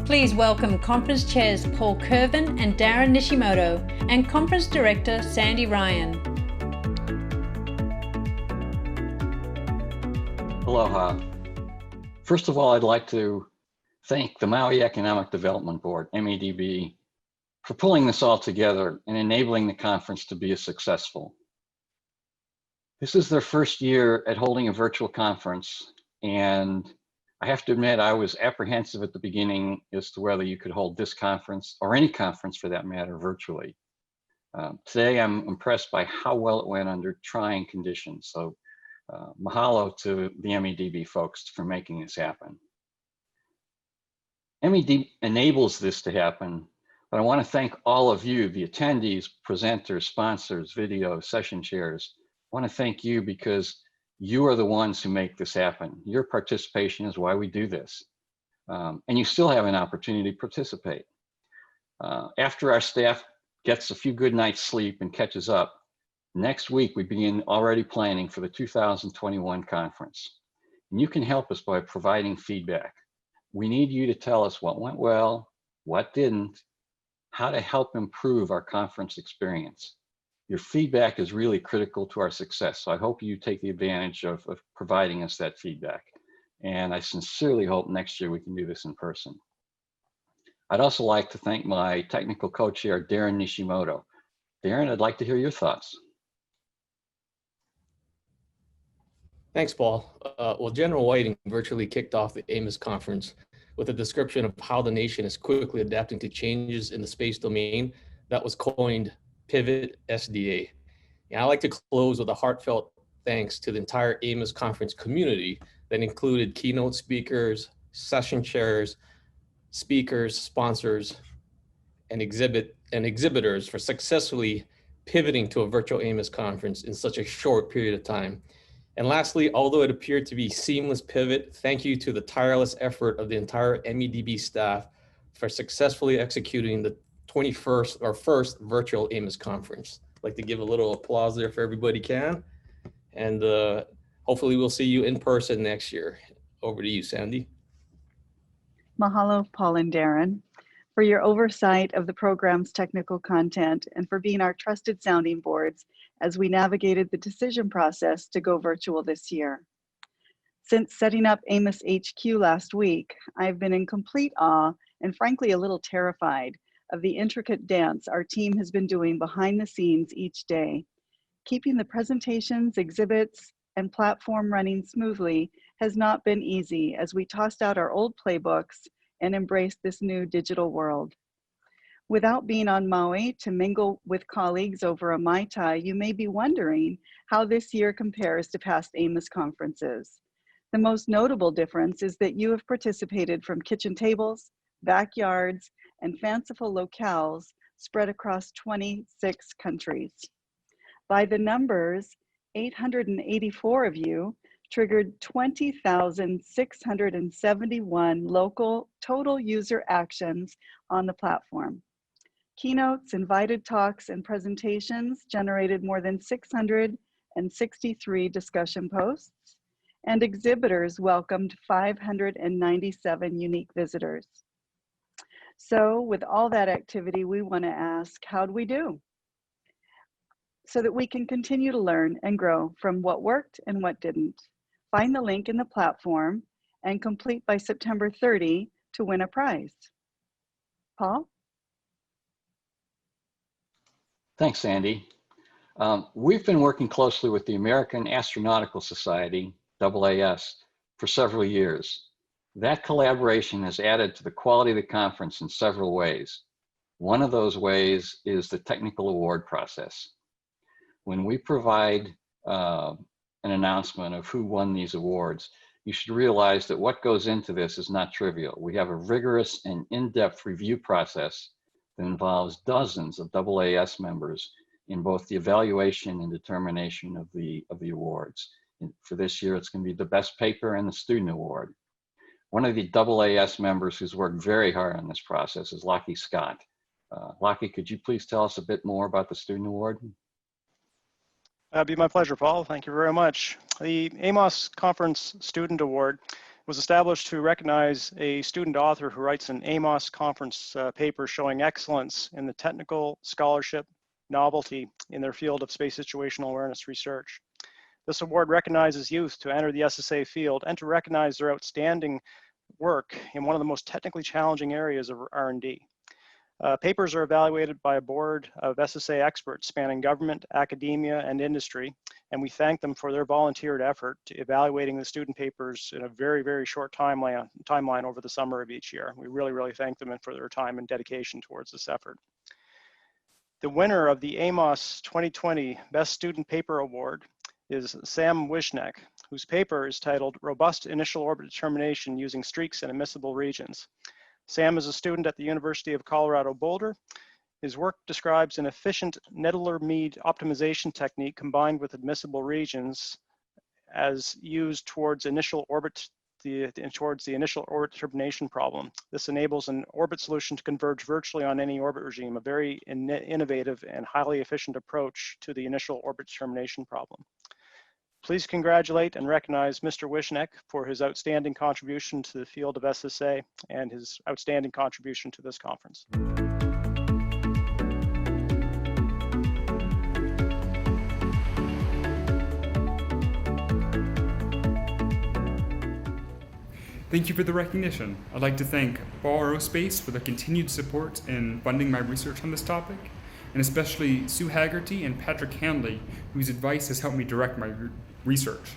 Please welcome Conference Chairs Paul Kervin and Darren Nishimoto and Conference Director Sandy Ryan. Aloha. First of all, I'd like to thank the Maui Economic Development Board, MEDB, for pulling this all together and enabling the conference to be a successful. This is their first year at holding a virtual conference, and I have to admit I was apprehensive at the beginning as to whether you could hold this conference, or any conference for that matter, virtually. Today I'm impressed by how well it went under trying conditions, so mahalo to the MEDB folks for making this happen. MED enables this to happen, but I want to thank all of you, the attendees, presenters, sponsors, video, session chairs. I want to thank you because you are the ones who make this happen. Your participation is why we do this. And you still have an opportunity to participate. After our staff gets a few good nights sleep and catches up, next week we begin already planning for the 2021 conference. And you can help us by providing feedback. We need you to tell us what went well, what didn't, how to help improve our conference experience. Your feedback is really critical to our success, so I hope you take the advantage of providing us that feedback. And I sincerely hope next year we can do this in person. I'd also like to thank my technical co-chair, Darren Nishimoto. Darren, I'd like to hear your thoughts. Thanks, Paul. Well, General Whiting virtually kicked off the AMOS conference with a description of how the nation is quickly adapting to changes in the space domain that was coined Pivot SDA. And I'd like to close with a heartfelt thanks to the entire AMOS conference community that included keynote speakers, session chairs, speakers, sponsors, and exhibitors for successfully pivoting to a virtual AMOS conference in such a short period of time. And lastly, although it appeared to be a seamless pivot, thank you to the tireless effort of the entire MEDB staff for successfully executing the first virtual AMOS conference. I'd like to give a little applause there for everybody can. And hopefully we'll see you in person next year. Over to you, Sandy. Mahalo, Paul and Darren, for your oversight of the program's technical content and for being our trusted sounding boards as we navigated the decision process to go virtual this year. Since setting up AMOS HQ last week, I've been in complete awe and frankly a little terrified of the intricate dance our team has been doing behind the scenes each day. Keeping the presentations, exhibits, and platform running smoothly has not been easy as we tossed out our old playbooks and embraced this new digital world. Without being on Maui to mingle with colleagues over a Mai Tai, you may be wondering how this year compares to past AMOS conferences. The most notable difference is that you have participated from kitchen tables, backyards, and fanciful locales spread across 26 countries. By the numbers, 884 of you triggered 20,671 local total user actions on the platform. Keynotes, invited talks, and presentations generated more than 663 discussion posts, and exhibitors welcomed 597 unique visitors. So with all that activity, we want to ask, how'd we do? So that we can continue to learn and grow from what worked and what didn't. Find the link in the platform and complete by September 30 to win a prize. Paul? Thanks, Sandy. We've been working closely with the American Astronautical Society, AAS, for several years. That collaboration has added to the quality of the conference in several ways. One of those ways is the technical award process. When we provide an announcement of who won these awards, you should realize that what goes into this is not trivial. We have a rigorous and in-depth review process that involves dozens of AAS members in both the evaluation and determination of the awards. And for this year, it's going to be the best paper and the student award. One of the AAS members who's worked very hard on this process is Lockie Scott. Lockie, could you please tell us a bit more about the student award? That'd be my pleasure, Paul. Thank you very much. The AMOS Conference Student Award was established to recognize a student author who writes an AMOS Conference paper showing excellence in the technical scholarship novelty in their field of space situational awareness research. This award recognizes youth to enter the SSA field and to recognize their outstanding work in one of the most technically challenging areas of R&D. Papers are evaluated by a board of SSA experts spanning government, academia, and industry, and we thank them for their volunteered effort to evaluating the student papers in a very, very short timeline over the summer of each year. We really, really thank them for their time and dedication towards this effort. The winner of the AMOS 2020 Best Student Paper Award is Sam Wishnek, whose paper is titled Robust Initial Orbit Determination Using Streaks in Immiscible Regions. Sam is a student at the University of Colorado Boulder. His work describes an efficient Nettler-Mead optimization technique combined with admissible regions as used towards the initial orbit determination problem. This enables an orbit solution to converge virtually on any orbit regime, a very innovative and highly efficient approach to the initial orbit determination problem. Please congratulate and recognize Mr. Wishnek for his outstanding contribution to the field of SSA and his outstanding contribution to this conference. Thank you for the recognition. I'd like to thank Ball Aerospace for their continued support in funding my research on this topic, and especially Sue Haggerty and Patrick Hanley, whose advice has helped me direct my research.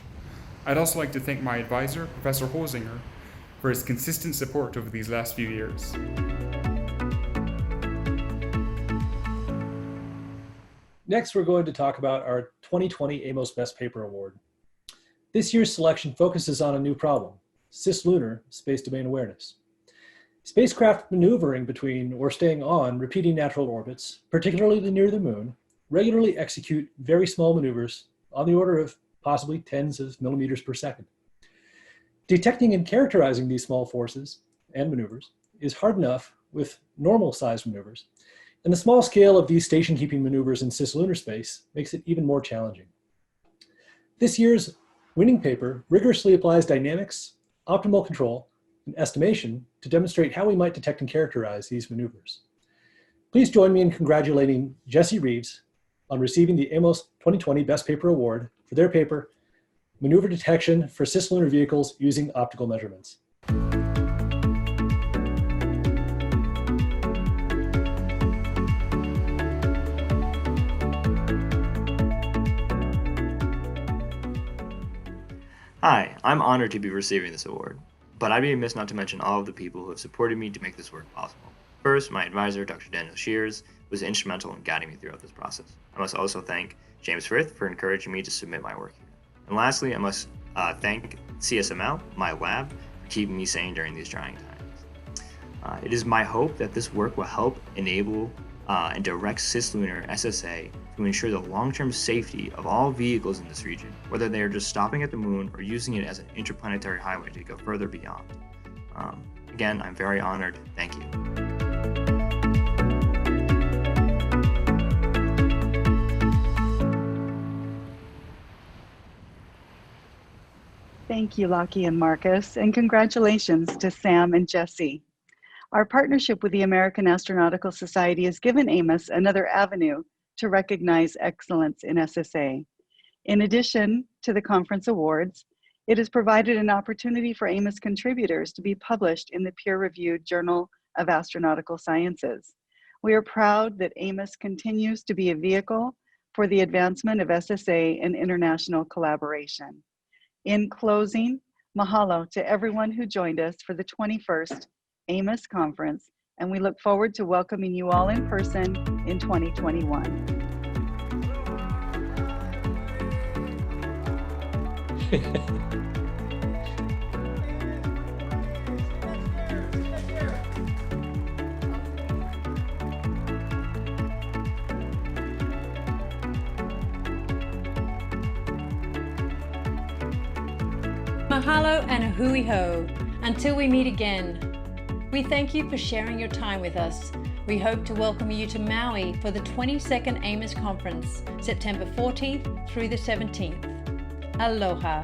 I'd also like to thank my advisor, Professor Holzinger, for his consistent support over these last few years. Next, we're going to talk about our 2020 AMOS Best Paper Award. This year's selection focuses on a new problem, cislunar space domain awareness. Spacecraft maneuvering between or staying on repeating natural orbits, particularly near the moon, regularly execute very small maneuvers on the order of possibly tens of millimeters per second. Detecting and characterizing these small forces and maneuvers is hard enough with normal sized maneuvers, and the small scale of these station-keeping maneuvers in cislunar space makes it even more challenging. This year's winning paper rigorously applies dynamics, optimal control, and estimation to demonstrate how we might detect and characterize these maneuvers. Please join me in congratulating Jesse Reeves on receiving the AMOS 2020 Best Paper Award for their paper, Maneuver Detection for Cislunar Vehicles Using Optical Measurements. Hi, I'm honored to be receiving this award, but I'd be remiss not to mention all of the people who have supported me to make this work possible. First, my advisor, Dr. Daniel Shears, was instrumental in guiding me throughout this process. I must also thank James Frith for encouraging me to submit my work here. And lastly, I must thank CSML, my lab, for keeping me sane during these trying times. It is my hope that this work will help enable and direct cislunar SSA to ensure the long-term safety of all vehicles in this region, whether they are just stopping at the moon or using it as an interplanetary highway to go further beyond. Again, I'm very honored. Thank you. Thank you, Lockie and Marcus, and congratulations to Sam and Jesse. Our partnership with the American Astronautical Society has given AMOS another avenue to recognize excellence in SSA. In addition to the conference awards, it has provided an opportunity for AMOS contributors to be published in the peer-reviewed Journal of Astronautical Sciences. We are proud that AMOS continues to be a vehicle for the advancement of SSA and international collaboration. In closing, mahalo to everyone who joined us for the 21st AMOS Conference, and we look forward to welcoming you all in person in 2021. Mahalo and a hui ho. Until we meet again. We thank you for sharing your time with us. We hope to welcome you to Maui for the 22nd AMOS Conference, September 14th through the 17th. Aloha.